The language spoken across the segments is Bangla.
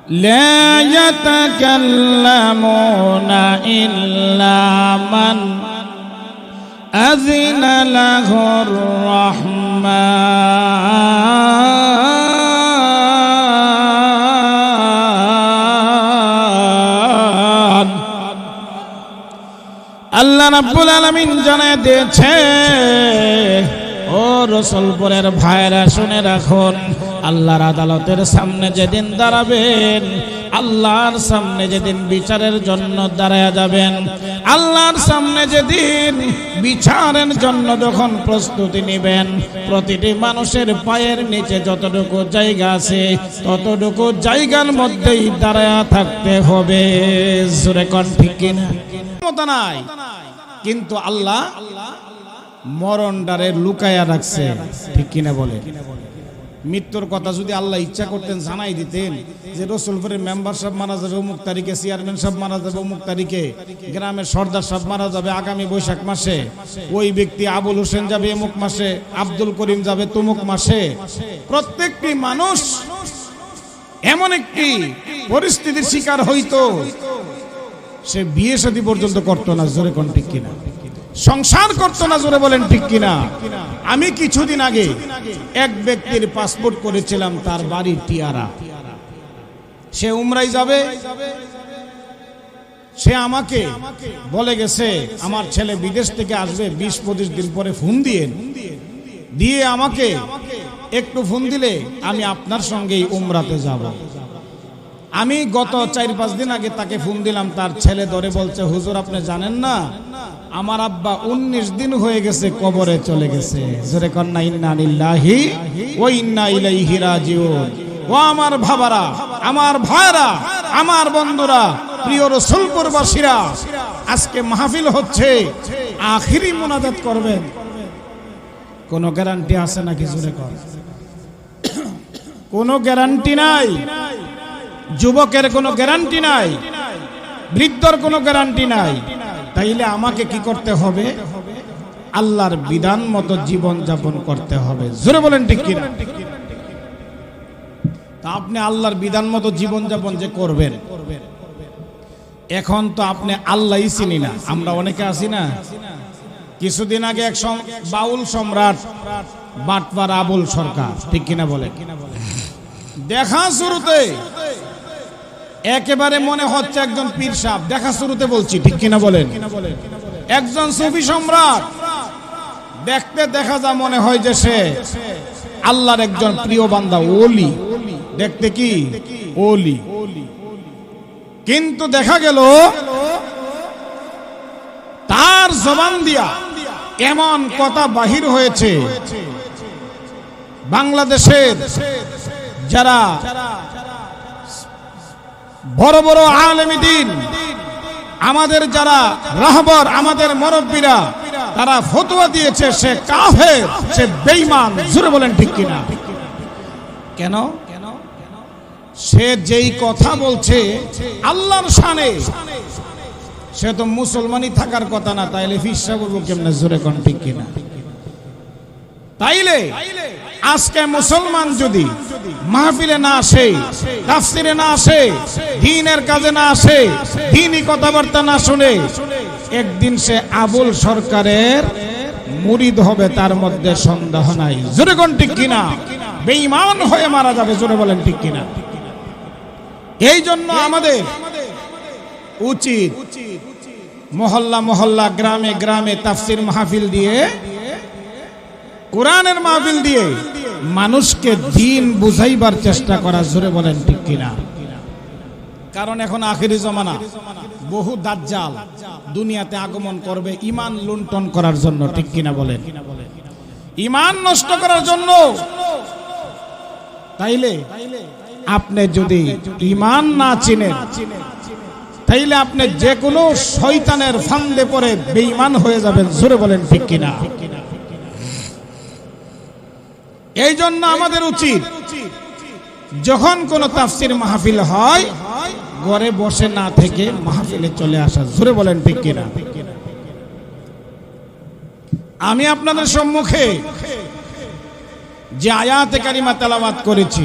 لا يتكلمون إلا من أذن له الرحمن আল্লাহ রাব্বুল আলামিন জানায় দিয়েছে, ও রাসূলপুরের ভাইরা শুনে রাখুন, আল্লাহর আদালতের সামনে যেদিন দাঁড়াবেন, আল্লাহর সামনে যেদিন বিচারের জন্য দাঁড়ায়া যাবেন, আল্লাহর সামনে যেদিন বিচারের জন্য যখন প্রস্তুতি নেবেন, প্রতিটি মানুষের পায়ের নিচে যতটুকু জায়গা আছে ততটুকু জায়গার মধ্যেই দাঁড়ায়া থাকতে হবে। জোরে কোন ঠিক কিনা? ক্ষমতা নাই, কিন্তু আল্লাহ মরণডারে লুকায়া রাখছে, ঠিক কিনা বলে? মৃত্যুর কথা যদি আল্লাহ ইচ্ছা করতেন জানাই দিতেন যে রসুলপুরের মেম্বার সব মারা যাবে অমুক তারিখে, চেয়ারম্যান সব মারা যাবে অমুক তারিখে, গ্রামের সর্দার সব মারা যাবে আগামী বৈশাখ মাসে, ওই ব্যক্তি আবুল হোসেন যাবে অমুক মাসে, আব্দুল করিম যাবে তমুক মাসে, প্রত্যেকটি মানুষ এমন একটি পরিস্থিতির শিকার হইতো সে বিয়ে শাদী পর্যন্ত করতো না। জোরে কোন ঠিক কিনা? সংসার করতো না। জোরে বলেন ঠিক কিনা? আমি কিছুদিন আগে এক ব্যক্তির পাসপোর্ট করেছিলাম, তার বাড়ি টিয়ারা, সে উমরায় যাবে, সে আমাকে বলে গেছে আমার ছেলে বিদেশ থেকে আসবে 20-25 দিন পরে, ফোন দিয়ে আমাকে একটু ফোন দিলে আমি আপনার সঙ্গেই উমরাতে যাব। আমি গত 4-5 দিন আগে তাকে ফোন দিলাম, তার ছেলে ধরে বলছে, হুজুর আপনি জানেন না আমার আব্বা 19 দিন হয়ে গেছে কবরে চলে গেছে। জোরে কন্যা ইন্না লিল্লাহি ওয়া ইন্না ইলাইহি রাজিউন। ও আমার বাবারা, আমার ভাইরা, আমার বন্ধুরা, প্রিয় রাসূলপুরবাসীরা, আজকে মাহফিল হচ্ছে, আখিরি মুনাজাত করবেন, কোন গ্যারান্টি আছে নাকি? জোরে কর। কোনো গ্যারান্টি নাই। যুবকের কোনো গ্যারান্টি নাই, বৃদ্ধর কোনো গ্যারান্টি নাই। তাইলে আমাকে কি করতে হবে? আল্লাহর বিধান মতো জীবন যাপন করতে হবে। জোরে বলেন ঠিক কিনা? তা আপনি আল্লাহর বিধান মতো জীবন যাপন যে করবেন, এখন তো আপনি আল্লাহই চিনি না, আমরা অনেকে আছি না। কিছুদিন আগে এক বাউল সম্রাট বাটপার আবুল সরকার, ঠিক কিনা বলে, দেখা শুরুতে একেবারে মনে হচ্ছে একজন পীর সাহেব, দেখা শুরুতে বলছি, ঠিক কিনা বলেন? একজন সুফি সম্রাট, দেখতে দেখা যা মনে হয় যে সে আল্লাহর একজন প্রিয় বান্দা, ওলি, দেখতে কি ওলি, কিন্তু দেখা গেল তার জবান দিয়া এমন কথা বাহির হয়েছে, বাংলাদেশের যারা বড় বড় আলেম দ্বীন, আমাদের যারা রাহবার, আমাদের মুরব্বীরা, তারা ফতোয়া দিয়েছে সে কাফের, সে বেঈমান। জোরে বলেন ঠিক কিনা? কেন? সে যেই কথা বলছে আল্লাহর শানে, সে তো মুসলমানই থাকার কথা না, তাইলে ফিসা বলবো কেমনে? জোরে কোন ঠিক কিনা? তাইলে আজকে মুসলমান যদি মাহফিলে না আসে, তাফসিরে না আসে, দ্বীনের কাজে না আসে, দ্বীনি কথাবার্তা না শুনে, একদিন সে আবুল সরকারের মুরিদ হবে, তার মধ্যে সন্দেহ নাই। জোরে কোন ঠিক কিনা? বেঈমান হয়ে মারা যাবে। জোরে বলেন ঠিক কিনা? এই জন্য আমাদের উচিত মহল্লা মহল্লা, গ্রামে গ্রামে তাফসির মাহফিল দিয়ে, কোরআনের মাহফিল দিয়ে মানুষকে দ্বীন বুঝাইবার চেষ্টা করা। জোরে বলেন ঠিক কিনা? কারণ এখন আখিরি জমানা, বহু দাজ্জাল দুনিয়াতে আগমন করবে ঈমান লুণ্ঠন করার জন্য, ঠিক কিনা বলেন? ঈমান নষ্ট করার জন্য। তাইলে আপনি যদি ঈমান না চিনেন, তাইলে আপনি যে কোনো শয়তানের ফান্দে পড়ে বেঈমান হয়ে যাবেন। জোরে বলেন ঠিক কিনা? এই জন্য আমাদের উচিত যখন কোন তাফসির মাহফিল হয়, ঘরে বসে না থেকে মাহফিলে চলে আসা। জোরে বলেন ঠিক কিনা? আমি আপনাদের সম্মুখে যে আয়াতে কারিমা তেলাওয়াত করেছি,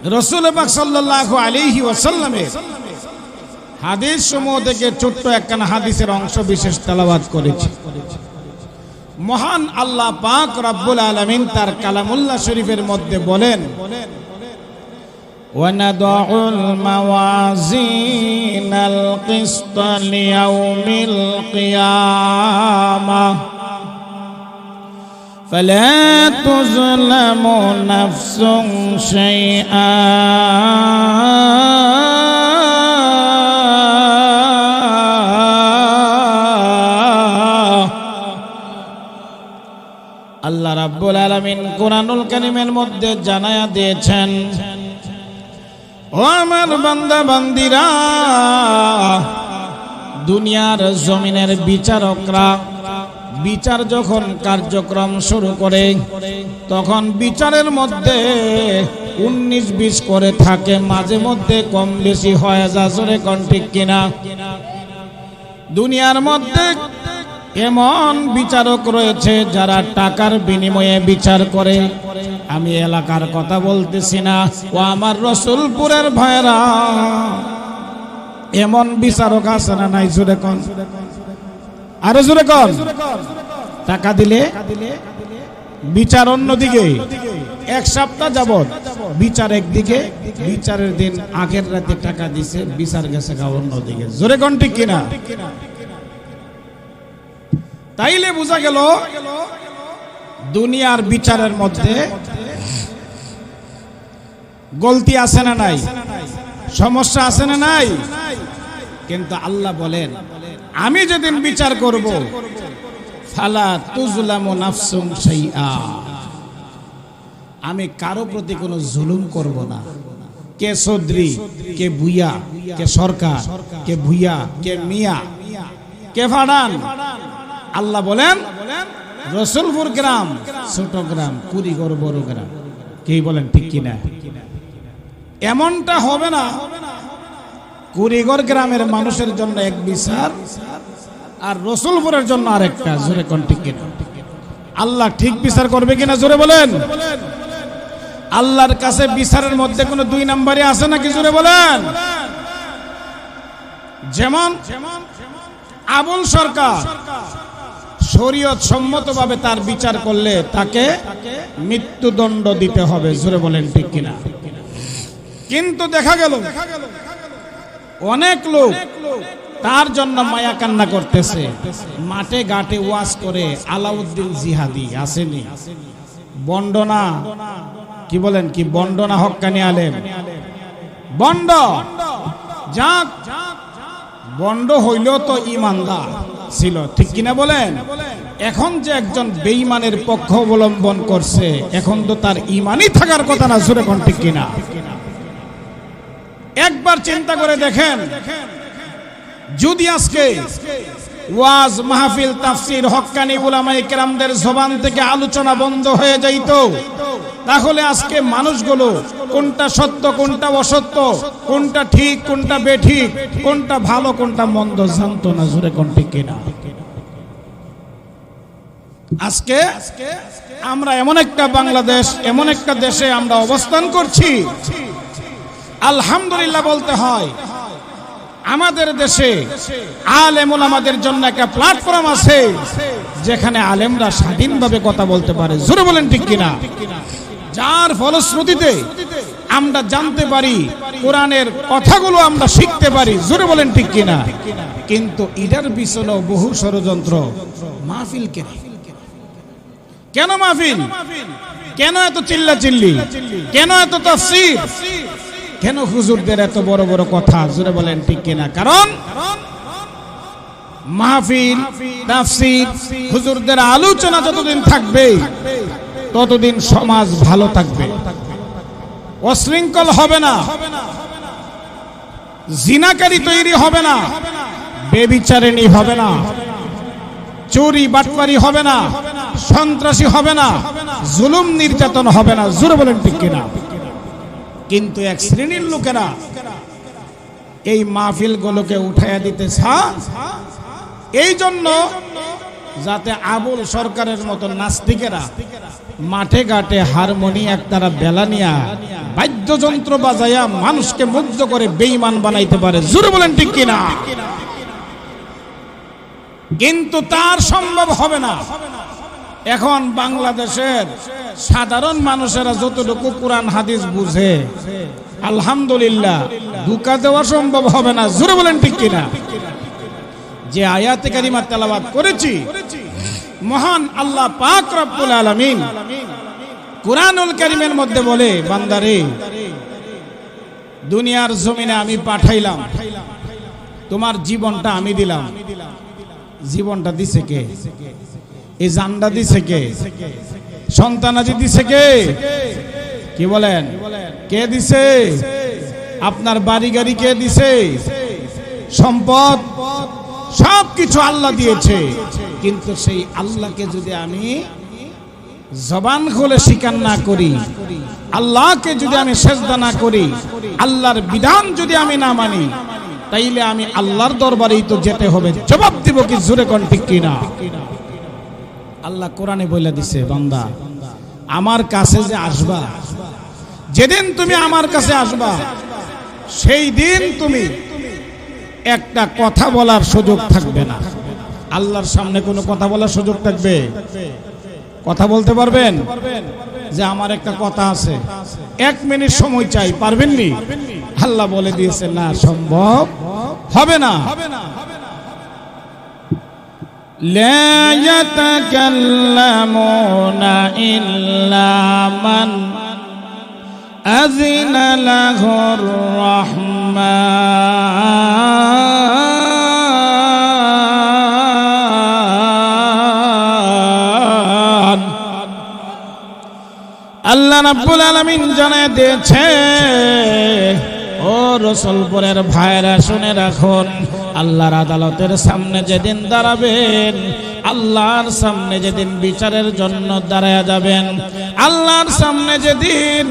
রাসূল পাক সাল্লাল্লাহু আলাইহি ওয়াসাল্লামের হাদিস সমূহ থেকে ছোট্ট একখানা হাদিসের অংশ বিশেষ তেলাওয়াত করেছি। মহান আল্লাহ পাক রব্বুল আলামিন তার কালামুল্লাহ শরীফের মধ্যে বলেন, وَنَضَعُ الْمَوَازِينَ الْقِسْطَ لِيَوْمِ الْقِيَامَةِ فَلَا تُظْلَمُ نَفْسٌ شَيْئًا আল্লাহ রাব্বুল আলামিন কোরআনুল কারীমের মধ্যে জানায়া দিয়েছেন, ও আমার বান্দা বান্দিরা, দুনিয়ার জমিনের বিচারকরা বিচার যখন কার্যক্রম শুরু করে তখন বিচারের মধ্যে 19-20 করে থাকে, মাঝে মধ্যে কম বেশি হয়ে যায়। জোরে কোন ঠিক কিনা? দুনিয়ার মধ্যে এমন বিচারক রয়েছে যারা টাকার বিনিময়ে বিচার করে। আমি এলাকার কথা বলতেছি না, ও আমার রসুলপুরের ভাইরা, এমন বিচারক আছে না নাই? জোরে কোন, আরো জোরে কোন। টাকা দিলে বিচার অন্যদিকে, এক সপ্তাহ যাবত বিচার একদিকে, বিচারের দিন আগের রাতে টাকা দিছে, বিচার গেছে অন্যদিকে। জোরে কোন ঠিক কিনা? তাইলে বোঝা গেল দুনিয়ার বিচারের মধ্যে গলতি আছে না নাই, সমস্যা আছে না নাই? কিন্তু আল্লাহ বলেন, আমি যেদিন বিচার করব, ফালা তুজলামু নাফসুন শাইআ, আমি কারো প্রতি কোনো জুলুম করব না। কে চৌধুরী, কে ভুইয়া, কে সরকার, কে ভুইয়া, কে মিয়া, কে ফাড়ান, আল্লাহ বলেন রসুলপুর গ্রাম ছোট গ্রাম, কুড়িগড় বড় গ্রাম, কে বলেন ঠিক কিনা? এমনটা হবে না কুড়িগড় গ্রামের মানুষের জন্য এক বিচার আর রসুলপুরের জন্য আরেকটা। জোরে কোন ঠিক কিনা? আল্লাহ ঠিক বিচার করবে কিনা? জোরে বলেন। আল্লাহর কাছে বিচারের মধ্যে কোনো 2 নম্বরে আছে নাকি? জোরে বলেন। যেমন আবুল সরকার শরীয়ত সম্মতভাবে তার বিচার করলে তাকে মৃত্যুদণ্ড দিতে হবে। জোরে বলেন ঠিক কিনা? কিন্তু দেখা গেল অনেক লোক তার জন্য মায়া কান্না করতেছে, মাঠে ঘাটে ওয়াজ করে। আলাউদ্দিন জিহাদি আসেনি? বন্ডনা, কি বলেন, কি বন্ডনা? হক্কানি আলেম বন্ড, যাক বন্ড হইল তো ইমানদার ছিল, ঠিক কিনা বলেন? এখন যে একজন বেঈমানের পক্ষ অবলম্বন করছে, এখন তো তার ইমানই থাকার কথা না। জোরে কোন ঠিক কিনা? একবার চিন্তা করে দেখেন, যদি আজকে ওয়াজ মাহফিল তাফসীর হক্কানি উলামায়ে কেরামদের জবান থেকে আলোচনা বন্ধ হয়ে যাইত, তাহলে আজকে মানুষগুলো কোনটা সত্য কোনটা অসত্য, কোনটা ঠিক কোনটা বেঠিক, কোনটা ভালো কোনটা মন্দ জানতো না। জোরে কোন ঠিক কিনা? আজকে আমরা এমন একটা বাংলাদেশ, এমন একটা দেশে আমরা অবস্থান করছি, আলহামদুলিল্লাহ বলতে হয়। আমাদের দেশে আলেম ওলামাদের জন্য একটা প্ল্যাটফর্ম আছে যেখানে আলেমরা স্বাধীনভাবে কথা বলতে পারে। জোরে বলেন ঠিক কিনা? যার ফলশ্রুতিতে আমরা জানতে পারি, কোরআনের কথাগুলো আমরা শিখতে পারি। জোরে বলেন ঠিক কিনা? কিন্তু এটার পিছনে বহু ষড়যন্ত্র। মাহফিল কেন? কেন মাহফিল? কেন এত চিল্লাচিল্লি? কেন এত তাফসীর? কেন হুজুরদের এত বড় বড় কথা? জোরে বলেন ঠিক কিনা? কারণ মাহফিল তাফসীর হুজুরদের আলোচনা যতদিন থাকবে ততদিন সমাজ ভালো থাকবে, অশৃঙ্খল হবে না, জিনাকারী তৈরি হবে না, বেবিচারিণী হবে না, চুরি বাটপারি হবে না, সন্ত্রাসী হবে না, জুলুম নির্যাতন হবে না। জোরে বলেন ঠিক কিনা? কিন্তু এক শ্রেণীর লোকেরা এই মাহফিলগুলোকে উঠাইয়া দিতে চায়, এই জন্য যাতে আবুল সরকারের মতো নাস্তিকেরা মাঠে ঘাটে হারমোনি একতারা বেলা নিয়া বাদ্যযন্ত্র বাজায়া মানুষকে মুগ্ধ করে বেঈমান বানাইতে পারে। জোরে বলেন ঠিক কিনা? কিন্তু তার সম্ভব হবে না। এখন বাংলাদেশের সাধারণ মানুষেরা যতটুকু কোরআন হাদিস বুঝে, আলহামদুলিল্লাহ, ধোঁকা দেওয়া সম্ভব হবে না। জোরে বলেন ঠিক কিনা? যে আয়াতে কারিমা তেলাওয়াত করেছি, মহান আল্লাহ পাক রব্বুল আলামিন কুরআনুল কারীমের মধ্যে বলে, বান্দারে দুনিয়ার জমিনে আমি পাঠাইলাম, তোমার জীবনটা আমি দিলাম। জীবনটা দিছে কে? এই জানটা দিছে কে? সন্তানাদি দিছে কে? কি বলেন? কে দিছে? আপনার বাড়ি গাড়ি কে দিছে? সম্পদ সবকিছু আল্লাহ দিয়েছে। কিন্তু সেই আল্লাহকে যদি আমি জবান খুলে স্বীকার না করি, আল্লাহকে যদি আমি সেজদা না করি, আল্লাহর বিধান যদি আমি না মানি, তাইলে আমি আল্লাহর দরবারেই তো যেতে হবে। জবাব দিব কি? জোরে কোন ঠিক কিনা? আল্লাহ কোরআনে বলে দিছে, বান্দা আমার কাছে যে আসবা, যেদিন তুমি আমার কাছে আসবা, সেই দিন তুমি একটা কথা বলার সুযোগ থাকবে না। আল্লাহর সামনে কোনো কথা বলার সুযোগ থাকবে? কথা বলতে পারবেন? যে আমার একটা কথা আছে, 1 মিনিট সময় চাই, পারবেন নি? আল্লাহ বলে দিয়েছে না, সম্ভব হবে না। লা ইয়াতাকাল্লামুনা ইল্লা মান আযিনা লাহুর রাহমান। আল্লাহ রাব্বুল আলামিন জানায় দিয়েছে, ও রসুলপুরের ভাইরা শুনে রাখুন, আল্লাহর আদালতের সামনে যেদিন দাঁড়াবেন, আল্লাহর সামনে যেদিন বিচারের জন্য দাঁড়ায়া যাবেন, আল্লাহর সামনে যেদিন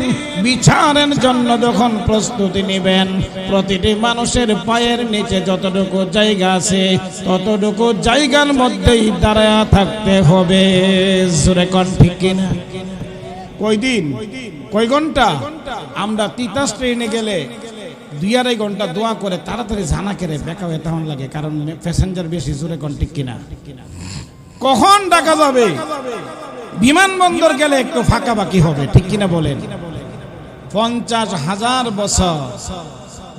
বিচারের জন্য যখন প্রস্তুতি নেবেন, প্রতিটি মানুষের পায়ের নিচে যতটুকু জায়গা আছে ততটুকু জায়গার মধ্যেই দাঁড়ায়া থাকতে হবে। জোরে কোন ঠিক কিনা? কয়দিন, কয় ঘন্টা? আমরা তিতাস ট্রেনে গেলে 2-2.5 ঘন্টা দোয়া করে তাড়াতাড়ি জানা কেড়ে বেকা হয়ে তখন লাগে, কারণ প্যাসেঞ্জার বেশি। জোরে কোন ঠিক কিনা? কখন ডাকা যাবে? বিমানবন্দর গেলে একটু ফাঁকা বাকি হবে, ঠিক কিনা বলেন? 50,000 বছর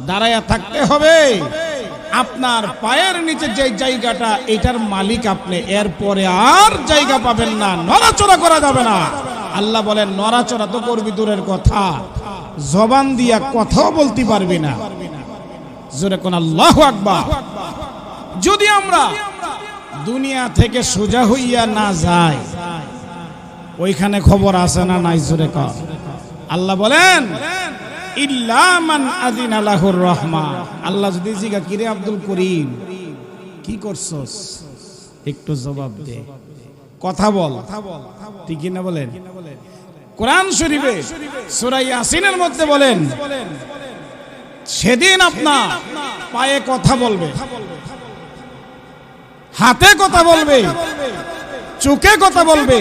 দাঁড়ায়া থাকতে হবে। আপনার পায়ের নিচে যে জায়গাটা, এটার মালিক আপনি, এরপরে আর জায়গা পাবেন না, নড়াচড়া করা যাবে না। আল্লাহ বলেন, নড়াচড়া তো করবি দূরের কথা, জবান দিয়া কথাও বলতে পারবি না। জোরে কোন আল্লাহু আকবার। যদি আমরা দুনিয়া থেকে সোজা হইয়া না যাই, ওইখানে খবর আছে না নাই? জোরে কর। আল্লাহ বলেন, ইল্লা মান আযিনা লাহুর রহমান। আল্লাহ যদি জিজ্ঞাসা, কিরে আব্দুল করিম কি করছস, একটু জবাব দে, কথা বল, ঠিক না বলেন? কোরআন শরীফে সূরা ইয়াসিনের মধ্যে বলেন, সেদিন আপনার পায়ে কথা বলবে, হাতে কথা বলবে, চোখে কথা বলবে।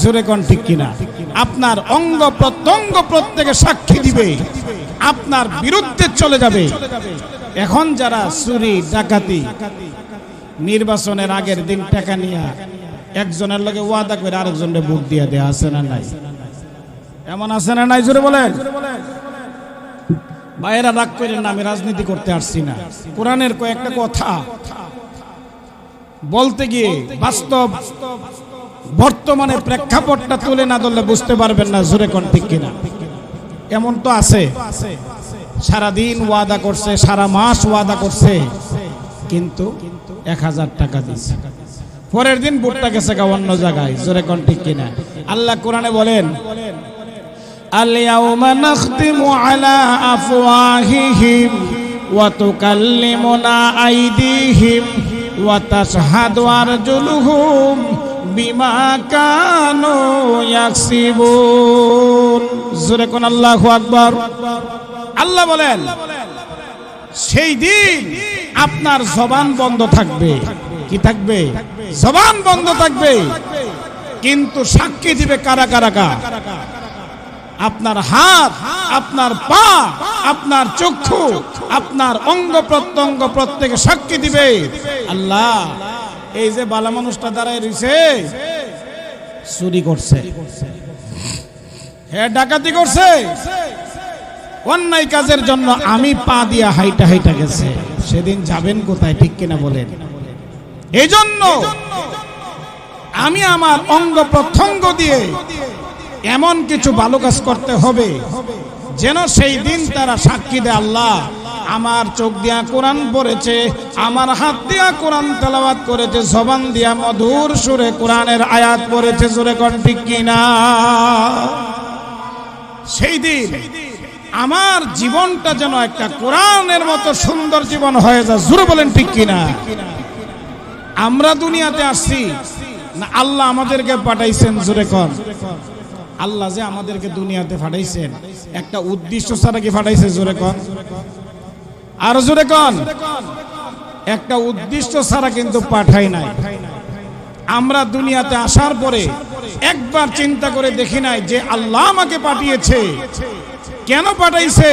জোরে কোন ঠিক কিনা? আপনার অঙ্গ প্রত্যঙ্গ প্রত্যেকে সাক্ষী দিবে, আপনার বিরুদ্ধে চলে যাবে। এখন যারা চুরি ডাকাতি, নির্বাচনের আগের দিন টাকা নিয়ে একজনের লগে ওয়াদা করে আরেকজনের ভোট দিয়ে দেয়া, আছে না নাই? এমন আছে না নাই? জোরে বলেন। বাইরা রাগ করেন না, আমি রাজনীতি করতে আসছি না। কোরআনের কয়েকটা কথা বলতে গিয়ে বাস্তব বর্তমানে প্রেক্ষাপটটা তুলে না ধরলে বুঝতে পারবেন না। জোরে কোন ঠিক কিনা? এমন তো আছে, সারাদিন ওয়াদা করছে, সারা মাস ওয়াদা করছে, কিন্তু 1000 টাকা দিচ্ছে, পরের দিন ভোটটা গেছে অন্য জায়গায়। জোরে কোন ঠিক কিনা? আল্লাহ কোরআনে বলেন, আল ইয়াউমা নাখতিমু আলা আফওয়াহিহিম ওয়া তুকাল্লিমুনা আইদিহিম ওয়া তাশহাদু আরজুলুহুম বিমা কানু ইয়াকসিবুন। জোরে কোন আল্লাহু আকবার। আল্লাহ বলেন, সেই দিন আপনার জবান বন্ধ থাকবে। কি থাকবে? জবান বন্ধ থাকবে, কিন্তু সাক্ষী দিবে কারা কারা? আপনার হাত, আপনার পা, আপনার চক্ষু, আপনার অঙ্গ প্রত্যঙ্গ প্রত্যেকে সাক্ষী দিবে, আল্লাহ এই যে বালা মানুষটা দাঁড়ায় রয়েছে চুরি করছে, হ্যাঁ ডাকাতি করছে, অন্যায় কাজের জন্য আমি পা দিয়া হাইটা হাইটা গেছে, সেদিন যাবেন কোথায়? ঠিক কিনা বলেন? এই জন্য আমি আমার অঙ্গ প্রত্যঙ্গ দিয়ে এমন কিছু ভালো কাজ করতে হবে যেন সেই দিন তারা সাক্ষী দেয়, আল্লাহ আমার চোখ দিয়া কোরআন পড়েছে, আমার হাত দিয়া কোরআন তেলাওয়াত করেছে, জবান দিয়া মধুর সুরে কোরআনের আয়াত পড়েছে, জোরে কোন ঠিক কিনা? সেই দিন আমার জীবনটা যেন একটা কোরআনের মতো সুন্দর জীবন হয়ে যায়, জোরে বলেন ঠিক কিনা? আমরা দুনিয়াতে আসছি না আল্লাহ আমাদেরকে পাঠাইছেন? জোরে কোন। আল্লাহ যে আমাদেরকে দুনিয়াতে পাঠাইছেন একটা উদ্দেশ্য ছাড়া কি পাঠাইছে? জোরে কোন, আর জোরে কোন। একটা উদ্দেশ্য ছাড়া কিন্তু পাঠাই নাই। আমরা দুনিয়াতে আসার পরে একবার চিন্তা করে দেখি নাই যে আল্লাহ আমাকে পাঠিয়েছে, কেন পাঠাইছে,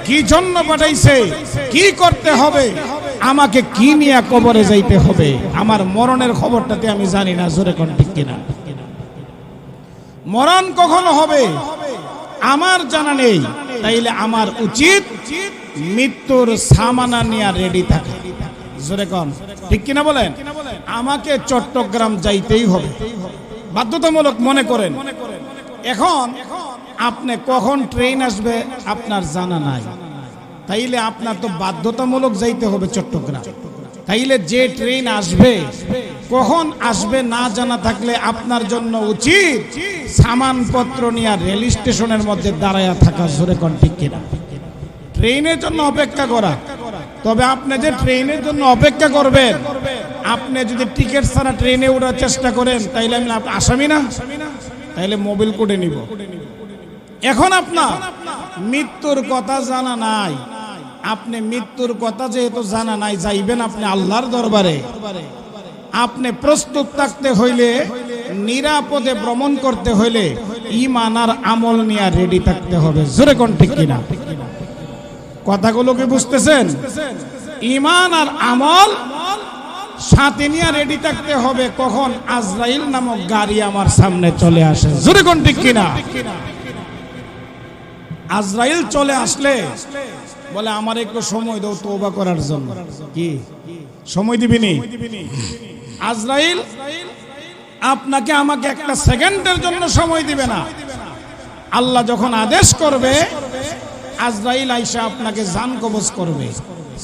কি জন্য পাঠাইছে, কি করতে হবে, আমাকে কি নিয়ে কবরে যাইতে হবে, আমার মরণের খবরটাতে আমি জানি না, জোরে কোন ঠিক কিনা? মরণ কখনো হবে আমার জানা নেই, তাইলে আমার উচিত মৃত্যুর সামানা নিয়ে রেডি থাকা, জোরে কোন ঠিক কিনা বলেন? আমাকে চট্টগ্রাম যাইতেই হবে, বাধ্যতামূলক মনে করেন। এখন আপনি কখন ট্রেন আসবে আপনার জানা নাই, তাইলে আপনার তো বাধ্যতামূলক যাইতে হবে চট্টগ্রাম। তাইলে যে ট্রেন আসবে কখন আসবে না জানা থাকলে আপনার জন্য উচিত সামানপত্র নিয়ে রেল স্টেশনের মধ্যে দাঁড়ায়া থাকা, জোরে কোন ঠিক কিনা? ট্রেনের জন্য অপেক্ষা করা। তবে আপনি যে ট্রেনের জন্য অপেক্ষা করবেন, আপনি যদি টিকিট ছাড়া ট্রেনে ওঠার চেষ্টা করেন তাইলে আমি আসামি না, তাইলে মোবাইল কোডে নিব। এখন আপনার মৃত্যুর কথা জানা নাই, আপনি মৃত্যুর কথা যেহেতু জানা নাই, যাইবেন আপনি আল্লাহর দরবারে, আপনি প্রস্তুত থাকতে হইলে, নিরাপদে ভ্রমণ করতে হইলে ঈমান আর আমল নিয়ে রেডি থাকতে হবে, জোরে কোন ঠিক কিনা? কথাগুলো কি বুঝতেছেন? ঈমান আর আমল সাথে নিয়ে রেডি থাকতে হবে, কখন আজরাইল নামক গাড়ি আমার সামনে চলে আসে, জোরে কোন ঠিক কিনা? আজরাইল চলে আসলে বলে আমার একটু সময় দাও তওবা করার জন্য। কি সময় দিবিনি? আজরাইল আপনাকে আমাকে একটা সেকেন্ডের জন্য সময় দিবে না। আল্লাহ যখন আদেশ করবে আজরাইল আইসা আপনাকে জান কবজ করবে,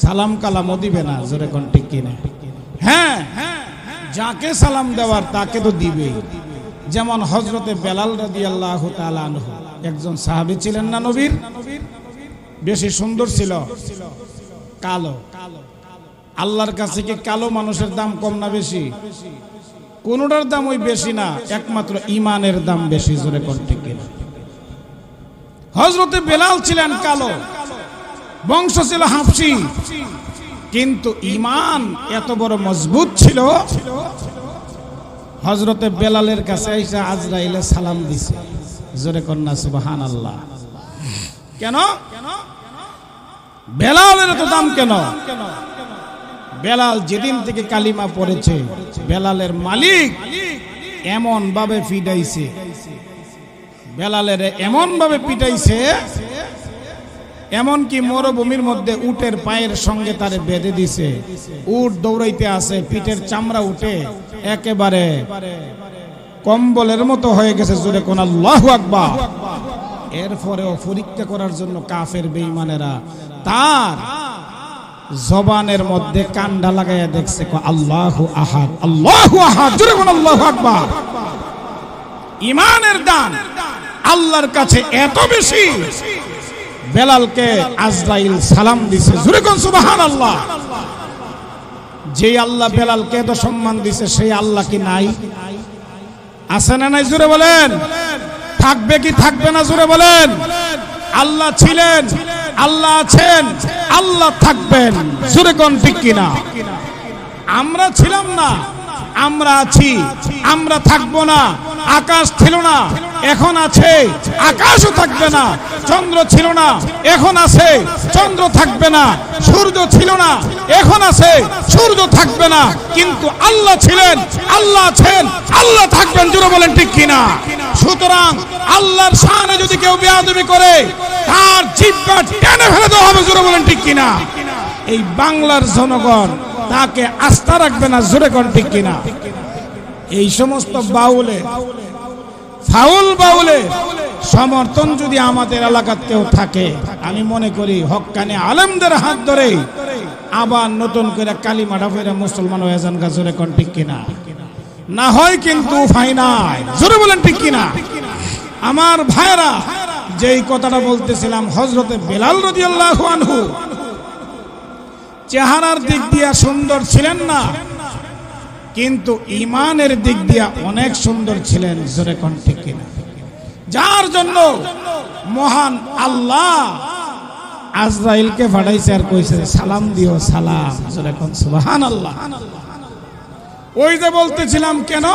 সালাম কালামও দিবে না, জোরে কোন ঠিক কিনা? হ্যাঁ, যাকে সালাম দেওয়ার তাকে তো দিবে। যেমন হযরতে বেলাল রাদিয়াল্লাহু তাআলা আনহু একজন সাহাবী ছিলেন না নবীর, বেশি সুন্দর ছিল, কালো। আল্লাহর কাছে কি কালো মানুষের দাম কম না বেশি? কোনটার দাম ওই বেশি না, একমাত্র ঈমানের দাম বেশি, জোরে কোন ঠিক কিনা? হযরতে বেলাল ছিলেন কালো, বংশ ছিল হাফসি, কিন্তু ঈমান এত বড় মজবুত ছিল, হযরতে বেলালের কাছে এসে আজরাইলে সালাম দিছে, জোরে কন্যা সুবহানাল্লাহ। কেন? বেলালের তো দাম কেন? বেলাল যেদিন থেকে কালিমা পড়েছে, বেলালের মালিক এমন ভাবে পিটাইছে, বেলালের এমন ভাবে পিটাইছে, এমনকি মরুভূমির মধ্যে উটের পায়ের সঙ্গে তারে বেঁধে দিছে, উট দৌড়াইতে আছে, পিঠের চামড়া উঠে একেবারে কম্বলের মতো হয়ে গেছে, জোরে কোন আল্লাহু আকবার। এরপরেও পরীক্ষা করার জন্য কাফের বেঈমানেরা তার জবানের মধ্যে কান্ডা লাগাইয়া দেখছে, আল্লাহু আহাদ, আল্লাহু আহাদ, জোরে কোন আল্লাহু আকবার। ঈমানের দাম আল্লাহর কাছে এত বেশি, বেলালকে আজরাইল সালাম দিছে, জোরে কোন সুবহানাল্লাহ। যে আল্লাহ বেলালকে এত সম্মান দিছে সেই আল্লাহ কি নাই? আছে না নাই? জোরে বলেন। থাকবে কি থাকবে না? জোরে বলেন। আল্লাহ ছিলেন, আল্লাহ আছেন, আল্লাহ থাকবেন, জোরে কোন ঠিক কিনা? আমরা ছিলাম না, আমরা আছি, আমরা থাকবো না। আকাশ ছিল না, এখন আছে, আকাশও থাকবে না। চন্দ্র ছিল না, এখন আছে, চন্দ্র থাকবে না। সূর্য ছিল না, এখন আছে, সূর্য থাকবে না। কিন্তু আল্লাহ ছিলেন, আল্লাহ আছেন, আল্লাহ থাকবেন। জোরে বলেন ঠিক কিনা? সুতরাং আল্লাহর শানে যদি কেউ বেয়াদবি করে তার জিহ্বা টেনে ফেলে দেওয়া হবে। জোরে বলেন ঠিক কিনা? এই বাংলার জনগণ তাকে আস্থা রাখবে না। জোরে কোন ঠিক কিনা? এই সমস্ত বাউলে, ফাউল বাউলে সমর্থন যদি আমাদের এলাকার কেউ থাকে, আমি মনে করি হক্কানি আলেমদের হাত ধরে আবার নতুন করে কালিমাটা পড়ে মুসলমান হয়ে যান। জোরে কোন ঠিক কিনা? না হয় কিন্তু উপায় নাই। জোরে বলেন ঠিক কিনা? আমার ভাইরা, যেই কথাটা বলতেছিলাম, হযরতে বেলাল রাদিয়াল্লাহু আনহু চেহারার দিক দিয়া সুন্দর ছিলেন না, কিন্তু ঈমানের দিক দিয়া অনেক সুন্দর ছিলেন। জোরে কোন ঠিক কিনা? যার জন্য মহান আল্লাহ আজরাইলকে পাঠাইছে আর কইছে সালাম দিও, সালাম। জোরে কোন সুবহানাল্লাহ। ওই যে বলতেছিলাম, কেন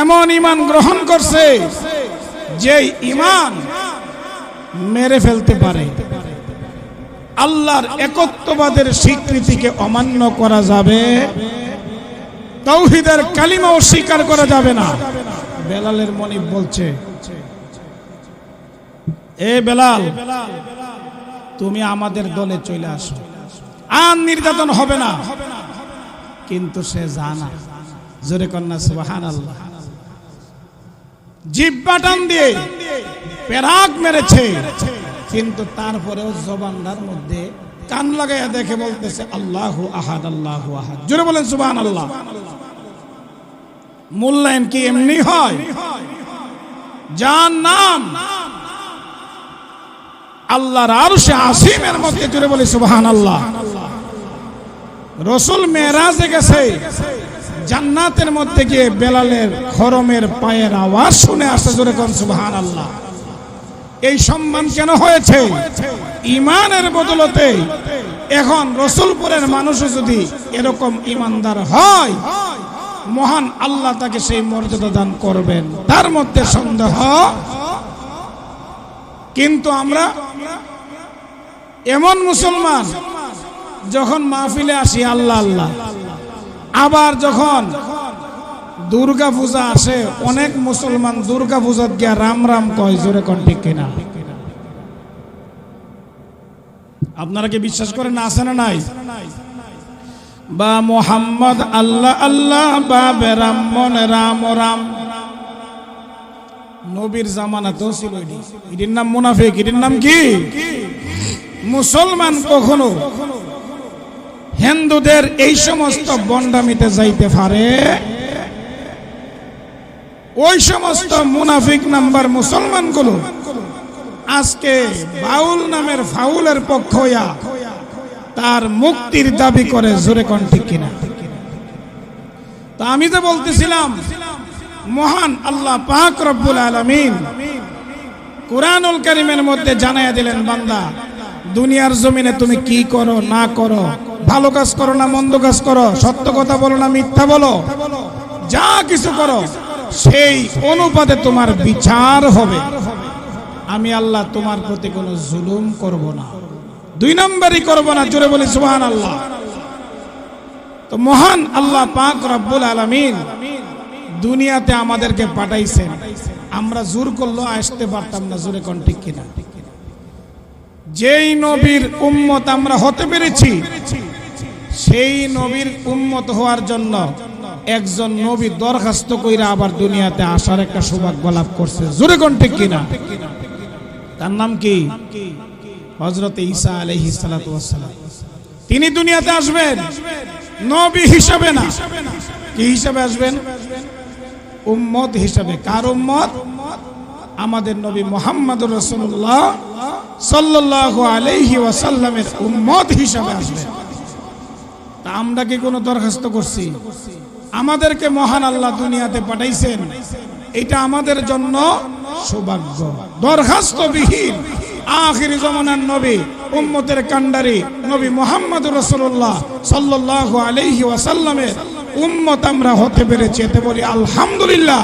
এমন ঈমান গ্রহণ করছে যে ঈমান মেরে ফেলতে পারে। আল্লাহর একত্ববাদের স্বীকৃতিকে অমান্য করা যাবে, তাওহীদের কালিমা অস্বীকার করা যাবে না। বেলালের মনিব বলছে, এ বেলাল, তুমি আমাদের দলে চলে আসো, আর নির্যাতন হবে না। কিন্তু সে জানা। জোরে কন্যা সুবহানাল্লাহ। জিহ্বা টান দিয়ে পেরাক মেরেছে, কিন্তু তারপরেও জবানদার মধ্যে কান লাগাইয়া দেখে বলতেছে আল্লাহু আহাদ, আল্লাহু আহাদ। জোরে বলেন সুবহানাল্লাহ। মূল্যায়ন কি এমনি হয়? যার নাম আল্লাহর আরশে আসীমের মধ্যে, জোরে বলি সুবহানাল্লাহ। রাসূল মেরাজে গেছে, জান্নাতের মধ্যে গিয়ে বেলালের খরমের পায়ের আওয়াজ শুনে আসছে। জোরে কোন সুবহানাল্লাহ। এই সম্মান কেন হয়েছে? ঈমানের বদলতে। এখন রাসূলপুরের মানুষও যদি এরকম ঈমানদার হয়, মহান আল্লাহ তাকে সেই মর্যাদা দান করবেন, তার মধ্যে সন্দেহ। কিন্তু আমরা এমন মুসলমান, যখন মাহফিলে আসি আল্লাহ আল্লাহ, আবার যখন দুর্গা পূজা আসে, অনেক মুসলমান দুর্গা পূজাত গিয়া রাম রাম কয়। জোরে কোন ঠিক কিনা? আপনারা কি বিশ্বাস করেন না? আছে না নাই? বা মোহাম্মদ আল্লাহ আল্লাহ, বা বেরাম্মন রাম রাম। নবীর জামানাতেও ছিল এটির নাম মুনাফিক। এটির নাম কি? মুসলমান কখনো হিন্দুদের এই সমস্ত বন্ডামিতে যাইতে পারে? ওই সমস্ত মুনাফিক নাম্বার মুসলমানগুলো আজকে বাউল নামের ফাউলের পক্ষ হইয়া তার মুক্তির দাবি করে। জোরে কোন ঠিক কিনা? তা আমি যে বলতেছিলাম, মহান আল্লাহ পাক রব্বুল আলামিন কুরআনুল কারীমের মধ্যে জানাইয়া দিলেন, বান্দা দুনিয়ার জমিনে তুমি কি করো না করো, ভালো কাজ করো না মন্দ কাজ করো, সত্য কথা বলো না মিথ্যা বলো, যা কিছু করো সেই অনুপাতে তোমার বিচার হবে। আমি আল্লাহ তোমার প্রতি কোনো জুলুম করব না, দুই নম্বরই করব না। জোরে বলি সুবহানাল্লাহ। তো মহান আল্লাহ পাক রব্বুল আলামিন দুনিয়াতে আমাদেরকে পাঠাইছেন, আমরা জোর করলেও আসতে পারতাম না। জোরে কোন ঠিক কিনা? যেই নবীর উম্মত আমরা হতে পেরেছি, সেই নবীর উম্মত হওয়ার জন্য একজন নবী দরখাস্ত কইরা আবার দুনিয়াতে আসার একটা সৌভাগ্য লাভ করছে। জোরে কোন ঠিক কিনা? তার নাম কি? হযরত ঈসা আলাইহিস সালাতু ওয়াস সালাম। তিনি দুনিয়াতে আসবেন নবী হিসাবে না, কি হিসাবে আসবেন? উম্মত হিসাবে। কার উম্মত? আমাদের নবী মুহাম্মদুর রাসূলুল্লাহ সাল্লাল্লাহু আলাইহি ওয়াসাল্লামের উম্মত হিসাবে আসবেন। তা আমরা কি কোনো দরখাস্ত করছি? আমাদেরকে মহান আল্লাহ দুনিয়াতে পাঠাইছেন, এটা আমাদের জন্য সৌভাগ্য। দরখাস্তবিহীন আখিরি জামানার নবী, উম্মতের কান্ডারি নবী মুহাম্মদুর রাসূলুল্লাহ সাল্লাল্লাহু আলাইহি ওয়াসাল্লামের উম্মত আমরা হতে পেরেছি, এতে বলি আলহামদুলিল্লাহ।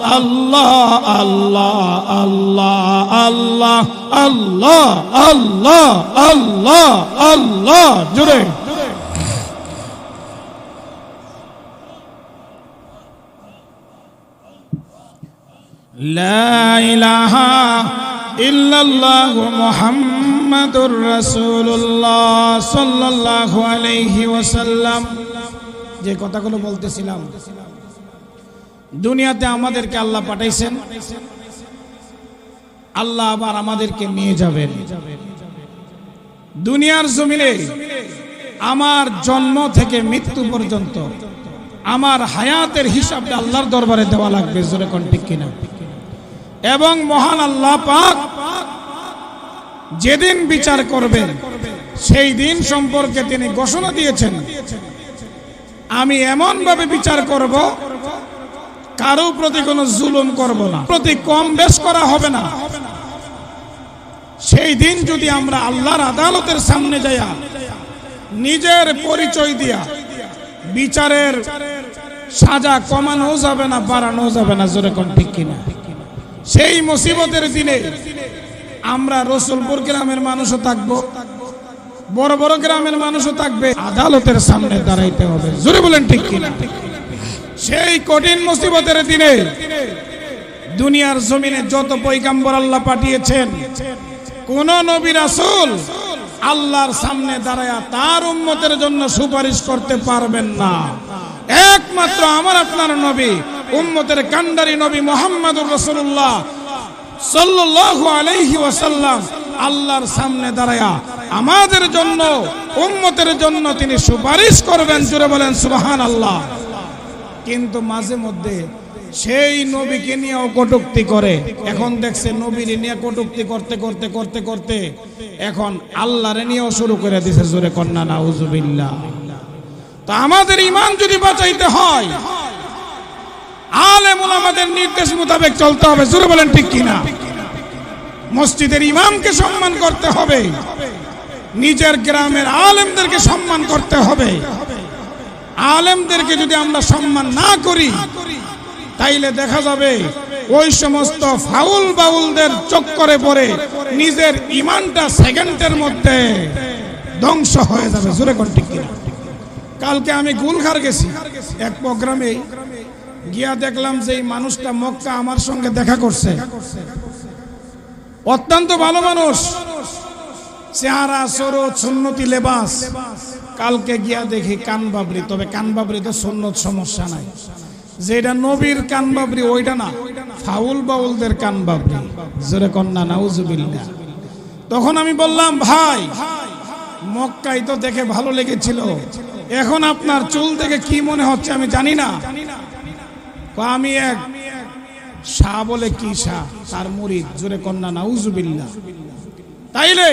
আল্লাহ আল্লাহ আল্লাহ আল্লাহ আল্লাহ আল্লাহ আল্লাহ আল্লাহ জোরে লা ইলাহা ইল্লাল্লাহু মুহাম্মাদুর রাসূলুল্লাহ সাল্লাল্লাহু আলাইহি ওয়াসাল্লাম। যে কথাগুলো বলতেছিলাম, দুনিয়াতে আমাদেরকে আল্লাহ পাঠাইছেন, আল্লাহ আবার আমাদেরকে নিয়ে যাবেন। দুনিয়ার জমিনে আমার জন্ম থেকে মৃত্যু পর্যন্ত আমার হায়াতের হিসাবটা আল্লাহর দরবারে দেওয়া লাগবে, জোরে কোন ঠিক কিনা। এবং মহান আল্লাহ পাক যেদিন বিচার করবেন সেই দিন সম্পর্কে তিনি ঘোষণা দিয়েছেন, আমি এমন ভাবে বিচার করব, কারো প্রতি কোনো জুলুম করব না, প্রতি কম বেশ করা হবে না। সেই দিন যদি আমরা আল্লাহর আদালতের সামনে যাইয়া নিজের পরিচয় দিয়া বিচারের সাজা কমানো যাবে না, বাড়ানো যাবে না, জোরে কোন ঠিক কিনা। সেই মুসিবতের দিনে আমরা রসুলপুর গ্রামের মানুষও থাকবো, বড় বড় গ্রামের মানুষও থাকবে, আদালতের সামনে দাঁড়াইতে হবে, জোরে বলেন ঠিক কিনা। সেই কঠিন মুসিবতের দিনে দুনিয়ার জমিনে যত পয়গম্বর আল্লাহ পাঠিয়েছেন, কোন নবী রাসূল আল্লাহর সামনে দাঁড়ায়া তার উম্মতের জন্য সুপারিশ করতে পারবেন না। একমাত্র আমার আপনার নবী, উম্মতের কান্ডারি নবী মুহাম্মদুর রাসূলুল্লাহ সাল্লাল্লাহু আলাইহি ওয়াসাল্লাম আল্লাহর সামনে দাঁড়ায়া আমাদের জন্য, উম্মতের জন্য তিনি সুপারিশ করবেন, জোরে বলেন সুবহানাল্লাহ। কিন্তু মাঝে মধ্যে সেই নবীকে নিয়েও কটূক্তি করে। এখন দেখছে নবীর নিয়ে কটূক্তি করতে করতে করতে করতে এখন আল্লাহরে নিয়েও শুরু করে দিয়েছে, জোরে কন্না নাউজুবিল্লাহ। তো আমাদের ঈমান যদি বাঁচাইতে হয়, আলেম ওলামাদের নির্দেশ মোতাবেক চলতে হবে, জোরে বলেন ঠিক কিনা। মসজিদের ইমামকে সম্মান করতে হবে, নিজের গ্রামের আলেমদেরকে সম্মান করতে হবে। আলেমদেরকে যদি আমরা সম্মান না করি, তাইলে দেখা যাবে ওই সমস্ত ফাউল বাউলদের চক্করে পড়ে নিজের ঈমানটা সেকেন্ডের মধ্যে ধ্বংস হয়ে যাবে, জোরে কোন ঠিক কিনা। কালকে আমি গুলখার গেছি, এক প্রোগ্রামে গিয়া দেখলাম যে এই মানুষটা মক্কা আমার সঙ্গে দেখা করছে, অত্যন্ত ভালো মানুষ, চেহারা সরো সুন্নতি লেবাস। কালকে গিয়া দেখি কানবাবরি, তবে কানবাবরি তো সুন্নত সমস্যা নাই, যেটা নবীর কানবাবরি ওইটা না, ফাউল বাউলদের কানবাবরি, জোরে কন্না নাউজুবিল্লাহ। তখন আমি বললাম, ভাই মক্কায় তো দেখে ভালো লেগেছিল, এখন আপনার চুল দেখে কি মনে হচ্ছে আমি জানি না। আমি এক শাহ বলে কি শাহ, তার মুরিদ, জোরে কন্না নাউজুবিল্লাহ। তাইলে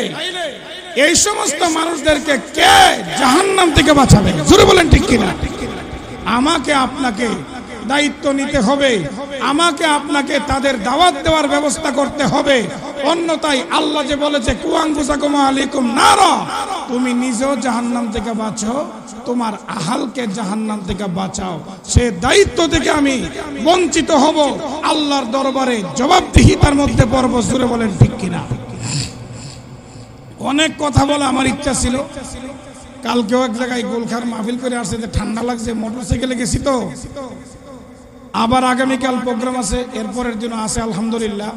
এই সমস্ত মানুষদেরকে কে জাহান্নাম থেকে বাঁচাবে, জোরে বলেন ঠিক কিনা। আমাকে আপনাকে দায়িত্ব নিতে হবে, আমাকে আপনাকে তাদের দাওয়াত দেওয়ার ব্যবস্থা করতে হবে। অন্যথায় আল্লাহ যে বলেছে কুআনফুসাকুম আলাইকুম নারা, তুমি নিজেও জাহান্নাম থেকে বাঁচো, তোমার আহালকে জাহান্নাম থেকে বাঁচাও, সে দায়িত্ব থেকে আমি বঞ্চিত হব, আল্লাহর দরবারে জবাবদিহিতার মধ্যে পড়ব, জোরে বলেন ঠিক কিনা। অনেক কথা বলা আমার ইচ্ছা ছিল, কালকেও এক জায়গায় গোলখার মাহফিল করে আসছে, ঠান্ডা লাগছে, মোটরসাইকেলে গেছি তো, আবার আগামীকাল প্রোগ্রাম আছে, এরপরের জন্য আছে আলহামদুলিল্লাহ।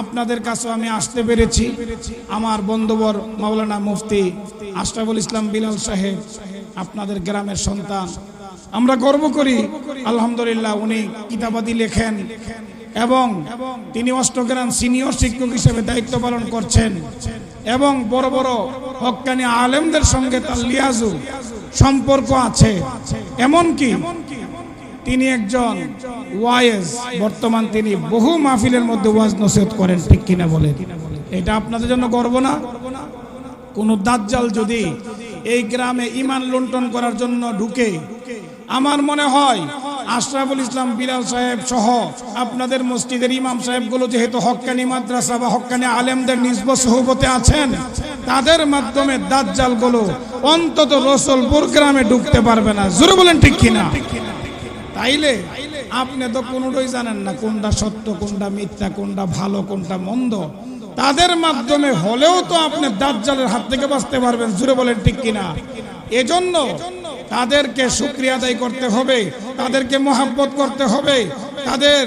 আপনাদের কাছেও আমি আসতে পেরেছি। আমার বন্ধুবর মাওলানা মুফতি আশরাফুল ইসলাম বিলাল সাহেব, আপনাদের গ্রামের সন্তান, আমরা গর্ব করি আলহামদুলিল্লাহ। উনি কিতাবাদি লেখেন এবং তিনি অষ্টগ্রাম সিনিয়র শিক্ষক হিসেবে দায়িত্ব পালন করছেন এবং বড় বড় হক্কানি আলেমদের সঙ্গে তার লিয়াজু সম্পর্ক আছে। এমনকি তিনি একজন ওয়াইজ, বর্তমান তিনি বহু মাহফিলের মধ্যে ওয়াজ নসিহত করেন, ঠিক কিনা বলেন। এটা আপনাদের জন্য গর্ব না? কোন দাজ্জাল যদি এই গ্রামে ঈমান লুণ্ঠন করার জন্য ঢুকে, আমার মনে হয় আশরাফুল ইসলাম বিলাল সাহেব সহ আপনাদের মসজিদের ইমাম সাহেবগুলো যেহেতু হক্কানি মাদ্রাসা বা হক্কানি আলেমদের নিসবত সোহবতে আছেন, তাদের মাধ্যমে দাজ্জালগুলো অন্তত রসুলপুর গ্রামে ঢুকতে পারবে না, জোরে বলেন ঠিক কিনা। তাইলে আপনি তো কোনোটাই জানেন না, কোনটা সত্য, কোনটা মিথ্যা, কোনটা ভালো, কোনটা মন্দ। তাদের মাধ্যমে হলেও তো আপনি দাজ্জালের হাত থেকে বাঁচতে পারবেন। জুড়ে বলেন ঠিক কিনা? এজন্য তাদেরকে শুকরিয়া আদায় করতে হবে, তাদেরকে মহব্বত করতে হবে। তাদের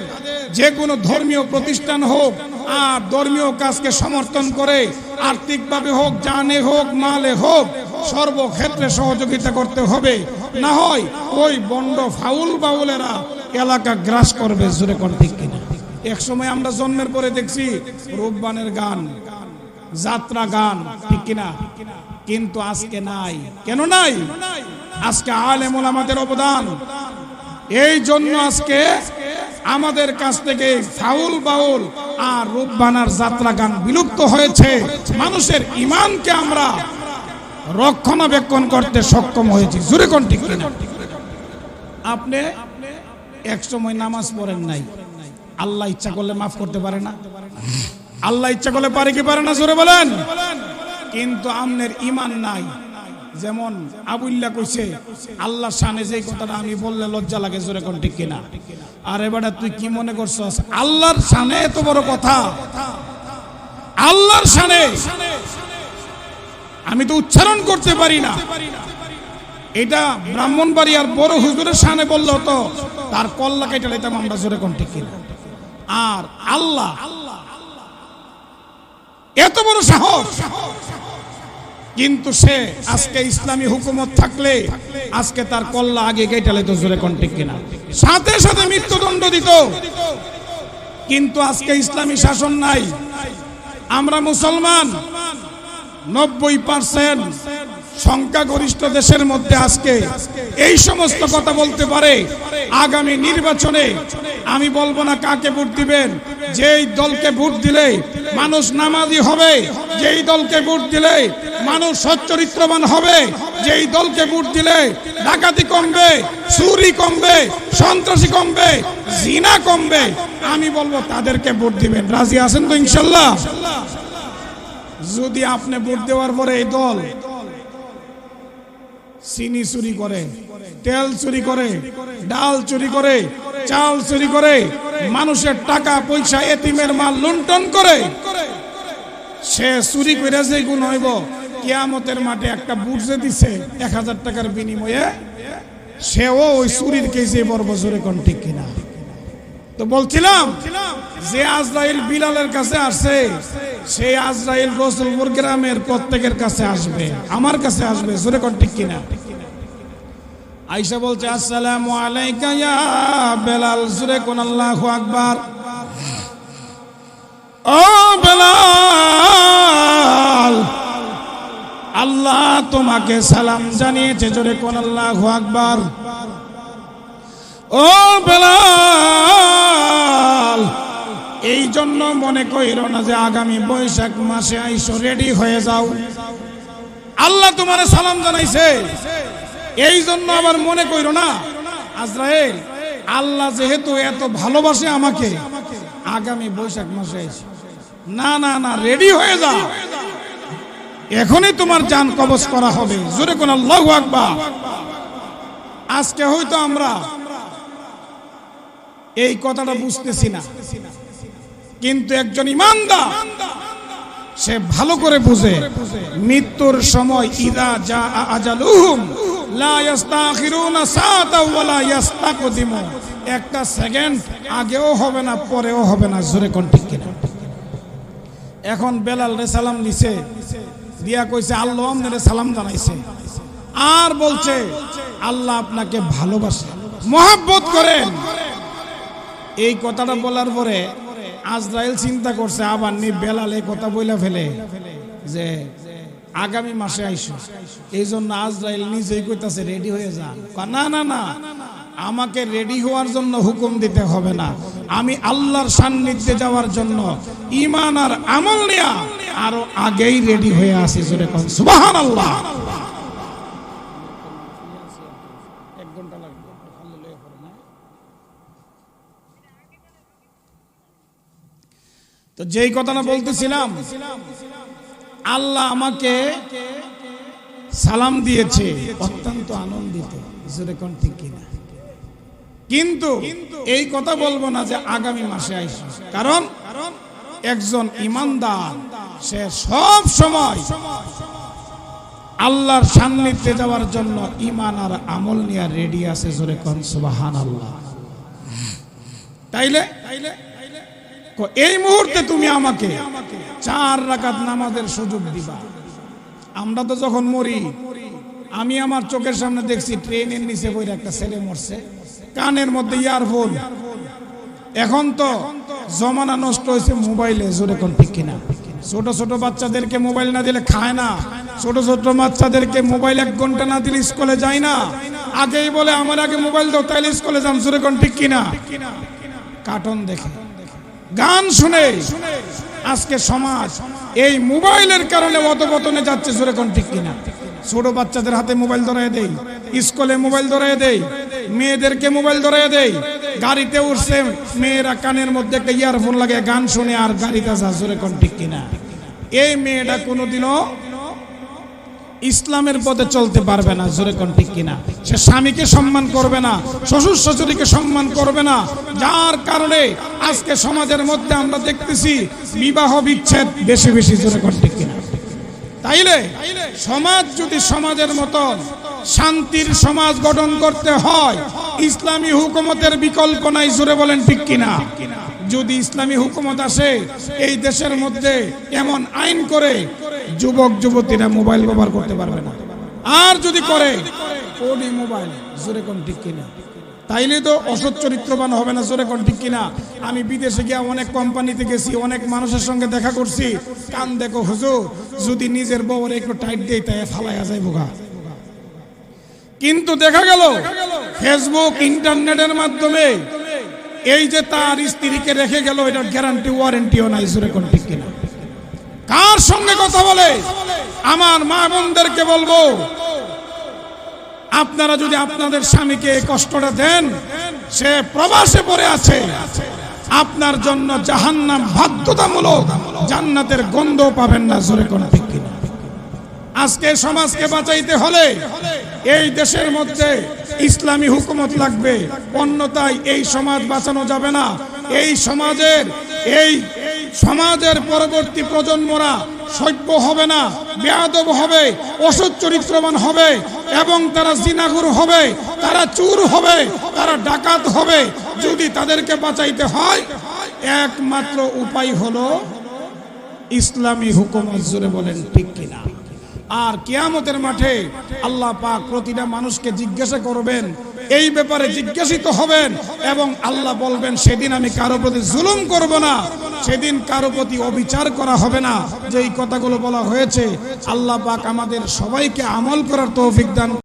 যে কোনো ধর্মীয় প্রতিষ্ঠান হোক আর ধর্মীয় কাজকে সমর্থন করে আর্থিকভাবে হোক, জানে হোক, মালে হোক, সর্বক্ষেত্রে সহযোগিতা করতে হবে। না হয় ওই বন্ড ফাউল বাউলেরা এলাকা গ্রাস করবে। জোরে কোন ঠিক কিনা? এক সময় আমরা জন্মের পরে দেখছি রূপবানের গান, যাত্রা গান, ঠিক কিনা? কিন্তু আজকে নাই। কেন নাই? আজকে আলেম ওলামাদের অবদান। এই জন্য আজকে আমাদের কাছ থেকে ফাউল বাউল আর রূপবানার যাত্রা গান বিলুপ্ত হয়েছে। মানুষের ঈমানকে আমরা রক্ষণাবেক্ষণ করতে সক্ষম হয়েছি। জোরে কোন ঠিক কিনা? আপনি এক সময় নামাজ পড়েন নাই, আল্লাহ ইচ্ছা করলে মাফ করতে পারে না? আল্লাহ ইচ্ছা করলে পারে কি পারে না? জোরে বলেন। কিন্তু আমনের ঈমান নাই। যেমন আবুল্লাহ কইছে, আল্লাহর শানে যে কথাটা আমি বললে লজ্জা লাগে। জোরে কোন ঠিক কিনা? আর এবারে তুই কি মনে করছস আল্লাহর শানে এত বড় কথা? আল্লাহর শানে আমি তো উচ্চারণ করতে পারি না। এটা ব্রাহ্মণবাড়িয়ার বড় হুজুরের শানে বললো তো তার কল্লা কেটে লাইতাম আমরা। জোরে কোন ঠিক কিনা? আর আল্লাহ এত বড় সাহস, কিন্তু সে আজকে ইসলামী হুকুমত থাকলে আজকে তার কল্লা আগে কেটে লাইতো। জোরে কোন ঠিক কিনা? সাথে সাথে মৃত্যুদণ্ড দিত। কিন্তু আজকে ইসলামী শাসন নাই। আমরা মুসলমান 90% সংখ্যাগরিষ্ঠ দেশের মধ্যে আজকে এই সমস্ত কথা বলতে পারে। আগামী নির্বাচনে আমি বলবো না কাকে ভোট দিবেন, যেই দলকে ভোট দিলে মানুষ নামাজি হবে, যেই দলকে ভোট দিলে মানুষ সচ্চরিত্রবান হবে, যেই দলকে ভোট দিলে ডাকাতি কমবে, চুরি কমবে, সন্ত্রাসী কমবে, জিনা কমবে, আমি বলবো তাদেরকে ভোট দিবেন। রাজি আছেন তো ইনশাল্লাহ? যদি আপনি ভোট দেওয়ার পরে এই দল চিনি চুরি করে, তেল চুরি করে, ডাল চুরি করে, চাল চুরি করে, মানুষের টাকা পয়সা এতিমের মাল লুণ্ঠন করে, সে চুরি করে যে গুণ হইব কিয়ামতের মাঠে একটা বুট যে দিছে 1000 টাকার বিনিময়ে, সেও ওই চুরির কেসে বড় বছরে কোন ঠিক কিনা? তো বলছিলাম যে আজরাইল বিলালের কাছে আসে, সেই আজরাইল রসুলপুর গ্রামের প্রত্যেকের কাছে আসবে, আমার কাছে আসবে। জোরে কোন ঠিক কিনা? আয়েশা বলছে, আসসালামু আলাইকা ইয়া বেলাল। জোরে কোন আল্লাহু আকবার। ও বেলাল, আল্লাহ তোমাকে সালাম জানিয়েছে। জোরে কোন আল্লাহু আকবার। ও বেলাল, এই জন্য মনে কইরো না যে আগামী বৈশাখ মাসে আইসো, রেডি হয়ে যাও। আল্লাহ তোমারে সালাম জানাইছে, এই জন্য আবার মনে কইরো না আজরাইল আল্লাহ যেহেতু এত ভালোবাসে আমাকে, আগামী বৈশাখ মাসে আইসো। না না না, রেডি হয়ে যাও, এখনই তোমার জান কবজ করা হবে। জোরে কোন আল্লাহু আকবার। আজকে হয়তো আমরা এই কথাটা বুঝতেছি না, কিন্তু একজন ইমানদার সে ভালো করে বুঝে মৃত্যুর সময় ইদা জা আজালুহুম লা ইস্তাখিরুনা সাআতাও ওয়া লা ইস্তাকদিমুন, একটা সেকেন্ড আগেও হবে না পরেও হবে না। জোরে কোন ঠিক কিনা? এখন বেলাল রে সালাম দিছে, দিয়া কইছে আল্লাহ আমনে সালাম জানাইছে, আর বলছে আল্লাহ আপনাকে ভালোবাসে, মহব্বত করেন। এই কথাটা বলার পরে আজরাইল চিন্তা করছে আবার নি বেলাল এই কথা বইলা ফেলে যে আগামী মাসে আইসো। এই জন্য আজরাইল নিজেই কইতাছে রেডি হয়ে যা। না না না, আমাকে রেডি হওয়ার জন্য হুকুম দিতে হবে না, আমি আল্লাহর সান্নিধ্যে যাওয়ার জন্য ঈমান আর আমল নিয়া আরো আগেই রেডি হয়ে আছি। জোরে কোন সুবহানাল্লাহ। তো যেই কথাটা বলতেছিলাম, আল্লাহ আমাকে সালাম দিয়েছে, অত্যন্ত আনন্দিত। জোরে কোন ঠিক কিনা? কিন্তু এই কথা বলবো না যে আগামী মাসে আইসো, কারণ একজন ইমানদার সে সব সময় আল্লাহর সান্নিধ্যে যাওয়ার জন্য ঈমান আর আমল নিয়ে রেডি আছে। জোরে কোন সুবহানাল্লাহ। তাইলে এই মুহূর্তে তুমি আমাকে 4 রাকাত নামাজের সুযোগ দিবা। আমরা তো যখন মরি, আমি আমার চোখের সামনে দেখছি ট্রেনের নিচে বইরে একটা ছেলে মরছে, কানের মধ্যে ইয়ারফোন। এখন তো জমানা নষ্ট হয়েছে মোবাইলে। জোরে কোন ঠিক কিনা? ছোট ছোট বাচ্চাদেরকে মোবাইল না দিলে খায় না। ছোট ছোট বাচ্চাদেরকে মোবাইল 1 ঘন্টা না দিলে স্কুলে যায় না। আগেই বলে আমার আগে মোবাইল দাও তাইলে স্কুলে যাম। জোরে কোন ঠিক কিনা? কার্টুন দেখে, গান শুনে আজকে সমাজ এই মোবাইলের কারণে অধপতনে যাচ্ছে। জোরে কোন ঠিক কিনা? ছোট বাচ্চাদের হাতে মোবাইল ধরায় দেই, স্কুলে মোবাইল ধরায় দেই, মেয়েদেরকে মোবাইল ধরায় দেই, গাড়িতে উঠছে মেয়েরা কানের মধ্যে একটা ইয়ারফোন লাগে গান শুনে আর গাড়িতে যা। জোরে কোন ঠিক কিনা? এই মেয়েটা কোনোদিনও ইসলামের পথে চলতে পারবে না। জোরে কোন ঠিক কিনা? সে স্বামীকে সম্মান করবে না, শ্বশুর শাশুড়িকে সম্মান করবে না, যার কারণে আজকে সমাজের মধ্যে আমরা দেখতেছি বিবাহ বিচ্ছেদ বেশি বেশি। জোরে কোন ঠিক কিনা? তাইলে সমাজ যদি সমাজের মতন শান্তির সমাজ গঠন করতে হয়, ইসলামী হুকুমতের বিকল্প নাই। জোরে বলেন ঠিক কিনা? যদি ইসলামী হুকুমত আসে এই দেশের মধ্যে, এমন আইন করে যুবক যুবতীরা মোবাইল ব্যবহার করতে পারবে না। আর যদি করে ওডি মোবাইল। জোরে কোন ঠিক কিনা? তাইলে তো অসৎ চরিত্রবান হবে না। জোরে কোন ঠিক কিনা? আমি বিদেশে গিয়ে অনেক কোম্পানিতে গেছি, অনেক মানুষের সঙ্গে দেখা করছি। কান দেখো হুজুর, যদি নিজের বউর একটু টাইট দেই তাই ফালাইয়া যায় বোকা। কিন্তু দেখা গেল ফেসবুক ইন্টারনেটের মাধ্যমে এই যে তার স্ত্রীকে রেখে গেল, এটার গ্যারান্টি ওয়ারেন্টিও নাই। জোরে কোন ঠিক কিনা? কার সঙ্গে কথা বলে? আমার মা বোনদেরকে বলবো, আপনারা যদি আপনাদের স্বামীকে কষ্টটা দেন, সে প্রবাসে পড়ে আছে, আপনার জন্য জাহান্নাম বাধ্যতামূলক, জান্নাতের গন্ধ পাবেন না। জোরে কোন ঠিক কিনা? আজকে সমাজকে বাঁচাইতে হলে এই দেশের মধ্যে ইসলামী হুকুমত লাগবে, অন্যথায় এই সমাজ বাঁচানো যাবে না। এই সমাজের পরবর্তী প্রজন্মরা সভ্য হবে না, বেয়াদব হবে, অসৎ চরিত্রবান হবে, এবং তারা জিনাগুর হবে, তারা চুর হবে, তারা ডাকাত হবে। যদি তাদেরকে বাঁচাইতে হয়, একমাত্র উপায় হলো ইসলামী হুকুমত। জোরে বলেন ঠিক কিনা? আর কিয়ামতের মাঠে আল্লাহ পাক প্রতিটা মানুষকে জিজ্ঞাসা করবেন, এই ব্যাপারে জিজ্ঞাসিত হবেন, এবং আল্লাহ বলবেন সেদিন আমি কারো প্রতি জুলুম করব না, সেদিন কারো প্রতি অবিচার করা হবে না। যে এই কথাগুলো বলা হয়েছে, আল্লাহ পাক আমাদের সবাইকে আমল করার তৌফিক দান।